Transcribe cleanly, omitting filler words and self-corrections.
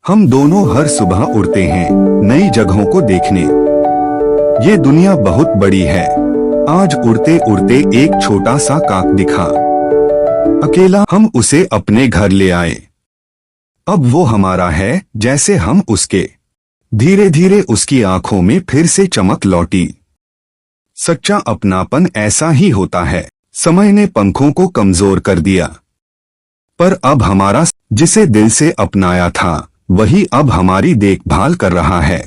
हम दोनों हर सुबह उड़ते हैं नई जगहों को देखने। ये दुनिया बहुत बड़ी है। आज उड़ते उड़ते एक छोटा सा काक दिखा। अकेला हम उसे अपने घर ले आए। अब वो हमारा है जैसे हम उसके। धीरे धीरे उसकी आंखों में फिर से चमक लौटी। सच्चा अपनापन ऐसा ही होता है। समय ने पंखों को कमजोर कर दिया, पर अब हमारा जिसे दिल से अपनाया था वही अब हमारी देखभाल कर रहा है।